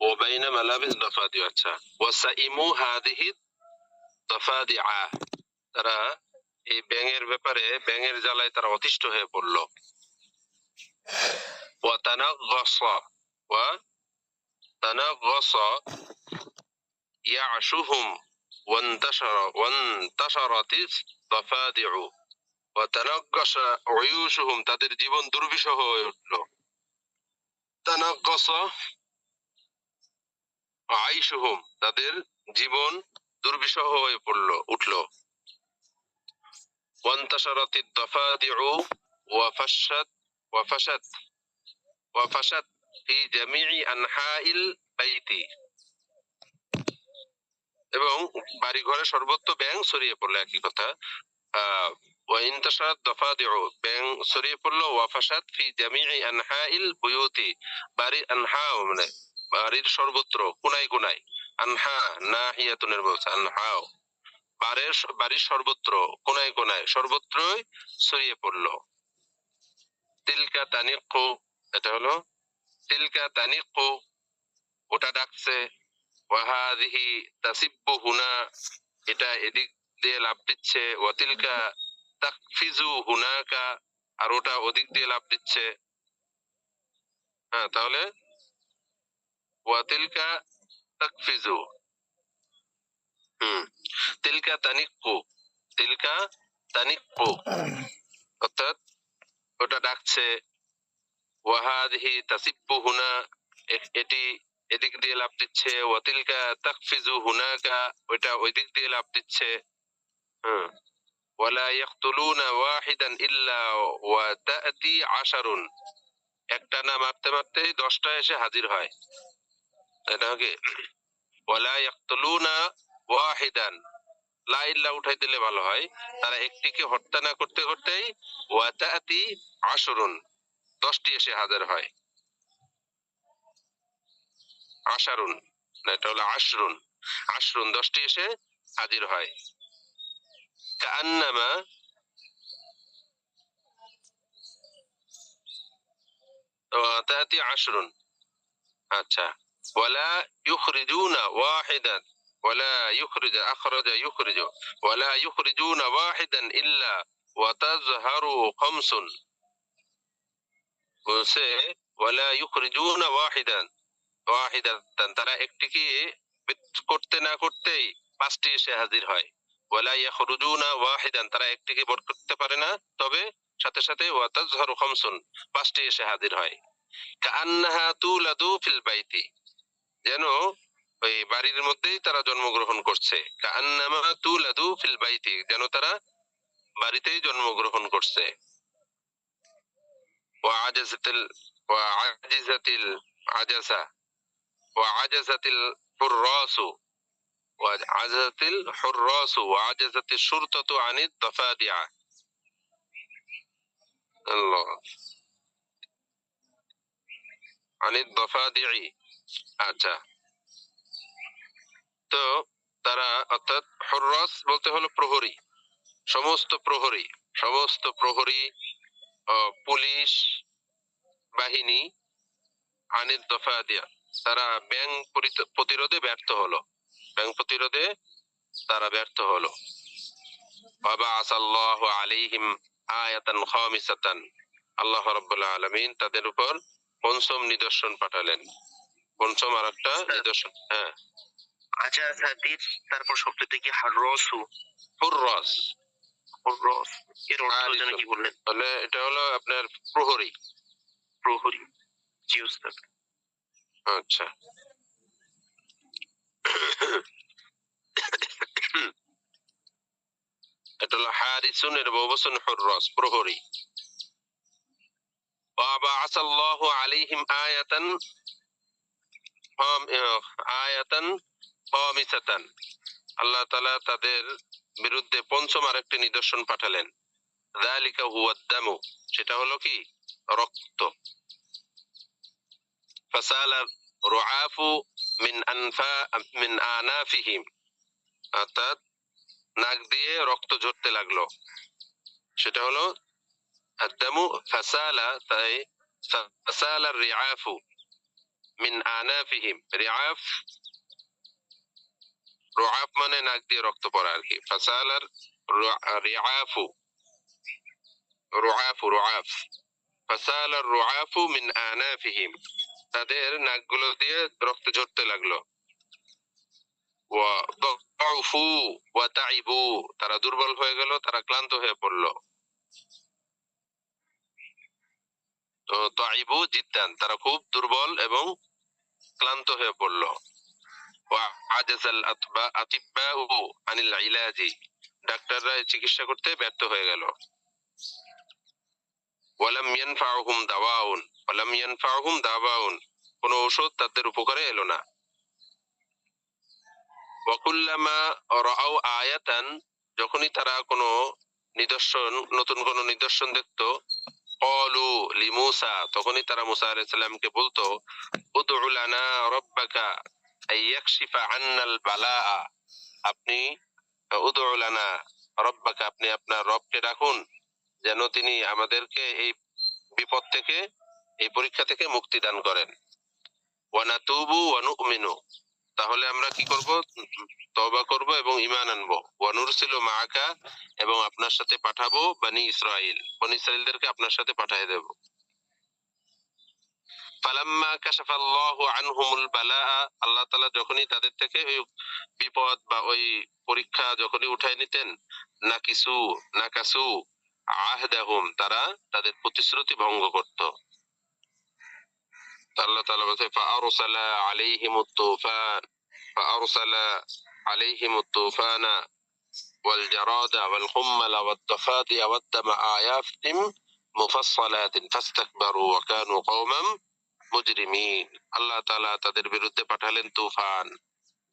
وبين ملابس ضفادع আচ্ছা وسئموا هذه الضفادع তারা এই ব্যাঙের ব্যাপারে ব্যাঙের জ্বালায় তারা অতিষ্ঠ হয়ে পড়লো وتنغص وتنغص يعشهم وانتشرت الضفادع وتنغص عيوشهم তাদের জীবন দুর্বিষহ হয়ে উঠলো تنغص عيشهم তাদের জীবন দুর্বিষহ হয়ে উঠলো وانتشرت الضفادع وفشت وفشت وفشت في جميع أنحاء البيت এবং বাড়ি ঘরে সর্বত্র ব্যাঙ ছড়িয়ে পড়লো একই কথা وانتشرت الضفادع ব্যাঙ ছড়িয়ে পড়লো وفشت في جميع أنحاء البيوت বাড়ির আনহা মানে বাড়ির সর্বত্র কোনায় কোনায় আনহা নাহিয়াতুনের বলছে আনহাও বাড়ির সর্বত্র কোনায় কোনায় সর্বত্রই ছড়িয়ে পড়লো তিলকা তানিকু এটা হলো তিলকা তানিকু ওটা ডাকছে ওয়াহাদিহি তাসিব্বু হুনা এটা এদিক দিয়ে লাফ দিচ্ছে ওয়াতিলকা তাকফিজু হুনাকা আর ওটা ওদিক দিয়ে লাফ দিচ্ছে হ্যাঁ তাহলে ওয়াতিলকা তাকফিজু তিলকা তানিকু তিলকা তানিকু অর্থাৎ ওটা ডাকছে ওয়াহাদিহি তাসিব্বু হুনা এটি এদিক দিয়ে লাফ দিচ্ছে ওয়াতিলকা তাকফিজু হুনাকা ওটা ওই দিক দিয়ে লাফ দিচ্ছে ওয়ালা ইয়াকতুলুনা ওয়াহিদান ইল্লা ওয়া তা'তি 'আশারুন একটা না মারতে মারতেই 10টা এসে হাজির হয় এটা কি ওয়ালা ইয়াকতুলুনা ওয়াহিদান লা ইল্লা উঠাই দিলে ভালো হয় তারা একটিকে হত্যা না করতে করতেই ওয়া তা'তি 'আশরুন 10টি এসে হাজির হয় আশারুন এটা হলো আশরুন আশরুন 10টি এসে হাজির হয় কাআন্নামা তা'তি আশরুন আচ্ছা ওয়ালা ইউখরিজুনা ওয়াহিদান ওয়ালা ইউখরিজ আখরাজা ইউখরিজু ওয়ালা ইউখরিজুনা ওয়াহিদান ইল্লা ওয়া তাযহারু খামসুন বলছে ওয়ালা ইউখরিজুনা ওয়াহিদান তারা একটিকে করতে না করতেই 5টি এসে হাজির হয় ওয়ালা ইয়াখরুজুনা ওয়াহিদান তারা একটিকে বের করতে পারে না তবে সাথে সাথে ওয়া তাযহারু খামসুন 5টি এসে হাজির হয় কাআন্নাহা তুলাদু ফিল বাইতি যেন ওই বাড়ির মধ্যেই তারা জন্মগ্রহণ করছে কাআন্নামা তুলাদু ফিল বাইতি যেন তারা বাড়িতেই জন্মগ্রহণ করছে ওয়াআজাজাতিল আজাসা ওয়াআজাজাতিল হুররাসু ওয়াআজাজাতিল হুররাসু ওয়াআজাজাতিশ শুরতাতু আনিদ দাফাদিআ আল্লাহ আনিদ দাফাদিই আচ্ছা তো তারা অর্থাৎ হুররাস বলতে হলো প্রহরী সমস্ত প্রহরী পুলিশ বাহিনী আনিদ দাফাদিয়া তারা ব্যাঙ প্রতিরোধে ব্যর্থ হলো ব্যাঙ প্রতিরোধে তারা ব্যর্থ হলো ওয়াবাআসাল্লাহু আলাইহিম আয়াতান খামিসাতান আল্লাহ রাব্বুল আলামিন তাদের উপর পঞ্চম নিদর্শন পাঠালেন পঞ্চম আরেকটা নিদর্শন হ্যাঁ আজাসাতির তারপর শব্দটি কি হুররাসু হুররাস এর অর্থ জানেন কি বললেন তাহলে এটা হলো আপনার প্রহরী জি উস্তাদ আচ্ছা এটা হলো হারিসুন এর বহুবচন হুররাস প্রহরী ওয়াবাআসাল্লাহু আলাইহিম আয়াতান খামিসাতান আল্লাহ তাআলা তাদের বিরুদ্ধে পঞ্চম আরেকটি নিদর্শন পাঠালেন যালিকা হুয়াদ দামু সেটা হলো কি রক্ত ফাসালা রুআফু মিন আনাফিহিম অর্থাৎ নাক দিয়ে রক্ত ঝরতে লাগলো সেটা হলো আদামু ফাসালা তাই ফাসালা রিআফু মিন আনাফিহিম, রিআফ, রুআফ মানে নাক দিয়ে রক্ত পড়া আর কি। ফাসালার রিআফু, রুআফ, ফাসালার রুআফু মিন আনাফিহিম, তাদের নাকগুলো দিয়ে রক্ত ঝরতে লাগলো। ওয়া দাউফু ওয়া তাইবু, তারা দুর্বল হয়ে গেল, তারা ক্লান্ত হয়ে পড়লো। তো তাইবু জিদ্দান, তারা খুব দুর্বল এবং ক্লান্ত হয়ে পড়লো। ওয়া আজাজাল আতিব্বাউ আনিল ইলাজি, ডাক্তাররা চিকিৎসা করতে ব্যর্থ হয়ে গেল। ওয়ালাম ইয়ানফাউহুম দাওয়াউন, ওয়ালাম ইয়ানফাউহুম দাওয়াউন, কোনো ঔষধ তাদের উপকারে এলো না। ওয়া কুল্লামা রাআউ আয়াতান, যখনই তারা কোনো নিদর্শন, নতুন কোনো নিদর্শন দেখতো, ক্বালু লিমূসা, তখনই তারা মূসা আলাইহিস সালামকে বলতো, উদউ লানা রাব্বাকা আইয়াকশিফা আন্নাল বালাআ, আপনি উদউ লানা রাব্বাকা, আপনি আপনার রবকে ডাকুন যেন তিনি আমাদেরকে এই বিপদ থেকে, এই পরীক্ষা থেকে মুক্তি দান করেন। ওয়া নাতুবু ওয়া নুমিনু, তাহলে আমরা কি করব? তওবা করব এবং ঈমান আনবো। ওয়া নুরসিলু মাআকা, এবং আপনার সাথে পাঠাবো বনি ইসরাইল, বনি ইসরাইলদেরকে আপনার সাথে পাঠিয়ে দেব। ফালাম্মা কাশাফাল্লাহু আনহুমুল বালাআ, আল্লাহ তাআলা যখনই তাদের থেকে ওই বিপদ বা ওই পরীক্ষা যখনই উঠায় নিতেন, নাকাসু আহদাহুম, তারা তাদের প্রতিশ্রুতি ভঙ্গ করত। আল্লাহ তাআলা বলেন ফাআরসালা আলাইহিমুত তুফান, ফাআরসালা আলাইহিমুত তুফানা ওয়াল জারাদা ওয়াল কুম্মালা ওয়াদ দাফাদিয়া ওয়াদ দামা আয়াতিন মুফাসসালাতিন ফাস্তাকবারু ওয়া কানু কওমান মুজরিমিন। আল্লাহ তাআলা তাদের বিরুদ্ধে পাঠালেন তুফান,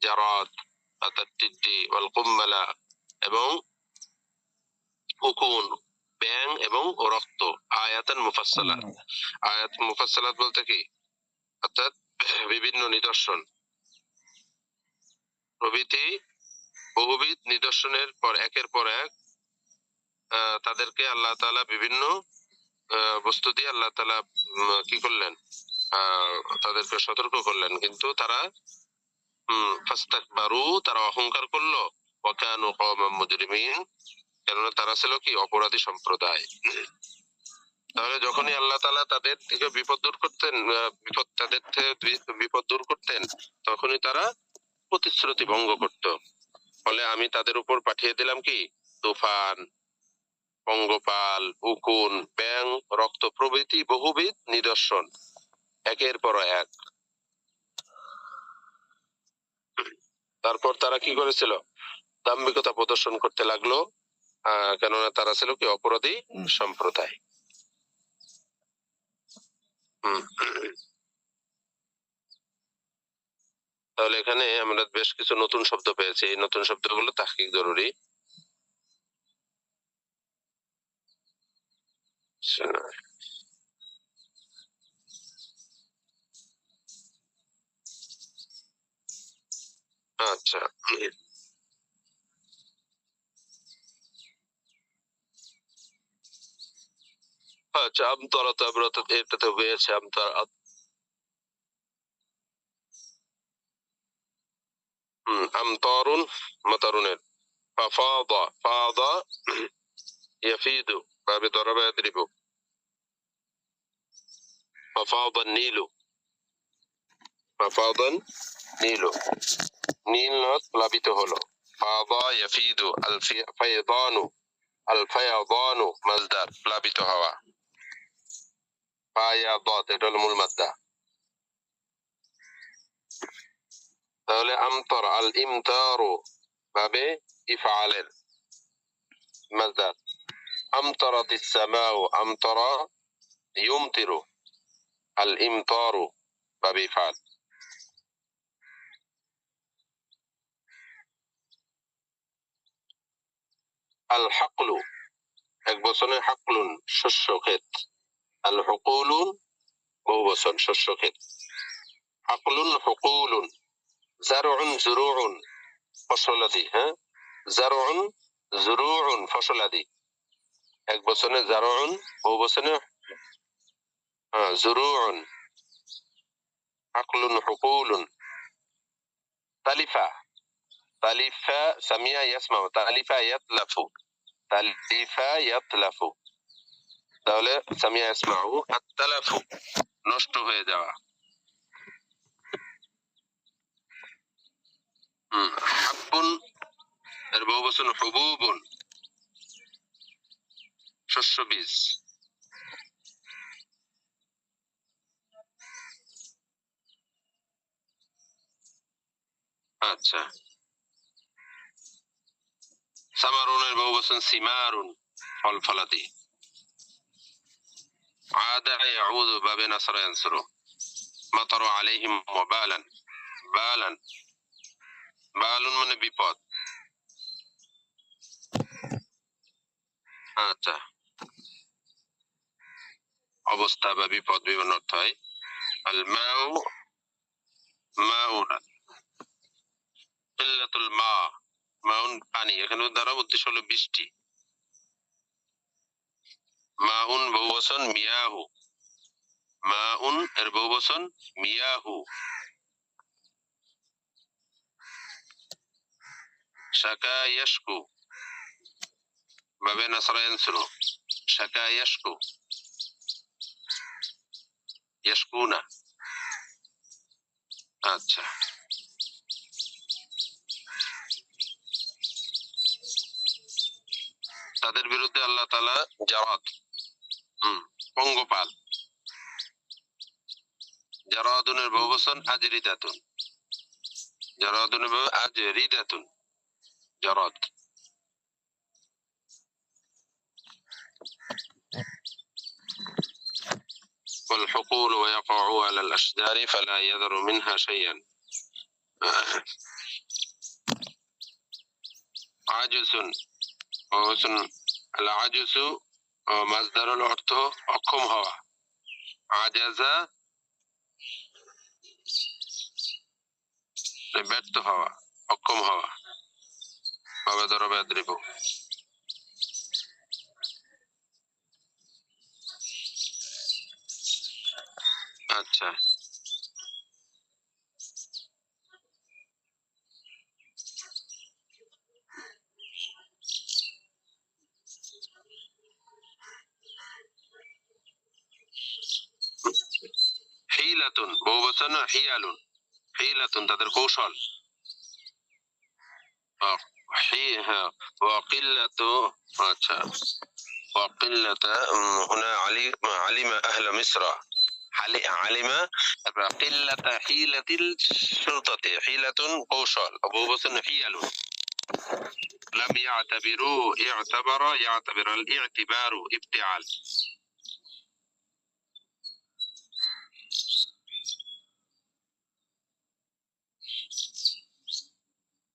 জারাদ অর্থাৎ টিড্ডি, ওয়াল কুম্মালা এবং উকুন, ব্যাং এবং রক্ত, আয়াতান মুফাসসালা, আয়াত মুফাসসালাত বলতে কি, অর্থাৎ বিভিন্ন নিদর্শন প্রভৃতি, বহুবিধ নিদর্শনের পর একের পর এক তাদেরকে আল্লাহ তাআলা বিভিন্ন বস্তু দিয়ে আল্লাহ তাআলা কি করলেন, তাদেরকে সতর্ক করলেন, কিন্তু তারা ফাস্তাকবারু, তারা অহংকার করলো, ওয়া কানু কওমান মুজরিমিন, কেননা তারা ছিল কি, অপরাধী সম্প্রদায়। তাহলে যখনই আল্লাহ তাআলা তাদের থেকে বিপদ দূর করতেন, তাদের থেকে বিপদ দূর করতেন, তখনই তারা প্রতিশ্রুতি ভঙ্গ করত। ফলে আমি তাদের উপর পাঠিয়ে দিলাম কি, তুফান, পঙ্গপাল, উকুন, ব্যাং, রক্ত প্রভৃতি বহুবিধ নিদর্শন একের পর এক। তারপর তারা কি করেছিল, দাম্ভিকতা প্রদর্শন করতে লাগলো, কেননা তারা ছিল কি, অপরাধী সম্প্রদায়। তাহলে এখানে আমরা বেশ কিছু নতুন শব্দ পেয়েছি, এই নতুন শব্দগুলো তাহকিক জরুরি। আচ্ছা, আচ্ছা, আমতরা তো আমরা তো এটাতে হয়েছে, আমতারুন মাতারুনের, ফাফাদা, ফাদা ইয়াফিদু, বাবে দরাবা ইয়াদরিবু, ফাফাদান নীলু, ফাফাদান নীলু, নীল নদ প্লাবিত হলো। ফাদা ইয়াফিদু, আল ফায়দানু, আল ফায়দানু মাজদার, প্লাবিত হওয়া। ফায়াদাত, এটা হলো মূল মাদ্দা। তাহলে আমতর, আল ইমতারু বাবে ইফআলের মাজদার। আমতারাতিস সামাউ, আমতারা ইউমতিরু, আল ইমতারু বাবে ইফআল। আল হাকলু, এক বচনে হাকলুন, শস্য ক্ষেত। আল হুকুলুন, বহু বচন, শস্য ক্ষেত। হাকলুন হুকুলুন। জারউন জুরুউন, ফসলাদি, হ্যাঁ, জারউন জুরুউন, ফসলাদি। এক বচনে জারউন, বহু বচনে জুরুউন। عقل حقول. تلف تلف سمع يسمع تلف يتلف تلف يتلف তাহলে সামিয়া ইসমাউ আত-তালাফু নষ্ট হয়ে যাওয়া। হাব্বুন এর বহুবচন হুবুবুন শস্য বীজ। আচ্ছা, সামারুন এর বহুবচন সিমারুন ফল ফলাদি। আদা ইয়াউদু বাবে নাসরা ইয়ানসুরু। মাতারু আলাইহিম ওয়াবালান বালান বালুন মানে বিপদ। আচ্ছা, অবস্থা বা বিপদ বিভিন্ন অর্থ হয়। আল মাউ মাউন কিল্লাতুল মা মাউন পানি, এখানে দ্বারা উদ্দেশ্য হলো বৃষ্টি। মাউন বহুবচন মিয়াহু মাউন এর বহুবচন মিয়াহু। শাকা ইয়াশকু বাবে নাসরা ইয়ানসুরু শাকা ইয়াশকু ইয়াশকুনা। আচ্ছা, তাদের বিরুদ্ধে আল্লাহ তাআলা জারাদ পঙ্গপাল। জারাদুনের বহুবচন আজরিদাতুন জারাদুনের বহু আজরিদাতুন জারাদ। والحقول ويقع على الأشجار فلا يذر منها شيئا. عجز العجز مصدر الأرث অক্ষম হওয়া। আজাজা ব্যর্থ হওয়া অক্ষম হওয়া। বাবা দরবে আদ্রিব। আচ্ছা, হিলাতুন বহুবচন হিয়ালুন হিলাতুন তাদের কৌশল। وقلة আচ্ছা وقلة هنا علم أهل مصر علم قلة حيلة الشرطة حيلة কৌশল বহুবচন হিয়ালুন। لم يعتبروا يعتبر الاعتبار ابتعال।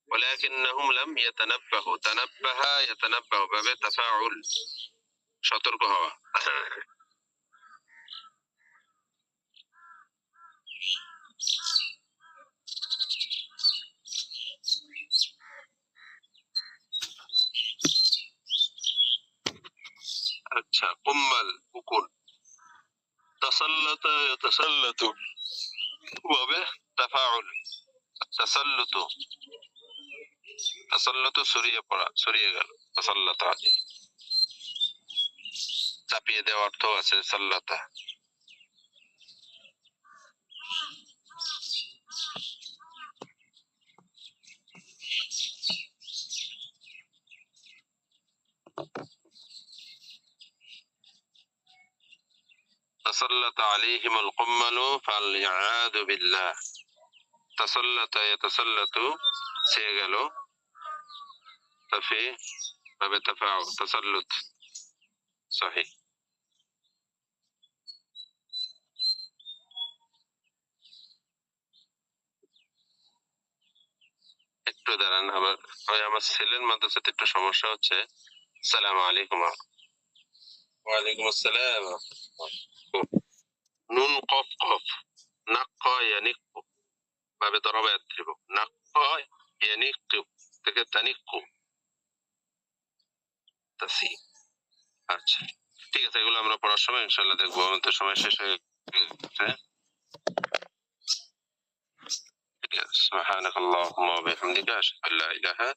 ولكنهم لم يتنبهوا تنبه يتنبه باب تفاعل সতর্ক হওয়া। আচ্ছা, কুম্মাল উকুন তাসাল্লাতা ইয়াতাসাল্লাতু বাবে তাফাউল তাসাল্লুতু তাসাল্লুতু সরিয়ে পড়া সরিয়ে গেল। তাসাল্লাতা চাপিয়ে দেওয়ার অর্থ আছে সাল্লাতা। تسلط عليهم القمل فالعياذ بالله। تسلط يتسلط সে গেল তফি বাবে তাফাউল তাসাল্লুত সহি। একটু দাঁড়ান, আমার ছেলের মাদ্রাসাতে একটু সমস্যা হচ্ছে। আসসালামু আলাইকুম। ওয়ালাইকুম আসসালাম। নুন কফ কফ নাক্কা ইয়ানিক্কু বাবে দরাবা ইয়াদ্রিব নাক্কা ইয়ানিক্কু থেকে তানিক্কু তাসি। আচ্ছা, ঠিক আছে, এগুলো আমরা পড়ার সময় ইনশাআল্লাহ দেখবো। আমাদের সময় শেষ হয়ে গেছে। সুবহানাকাল্লাহুম্মা ওয়া বিহামদিকা আশহাদু আল্লা ইলাহা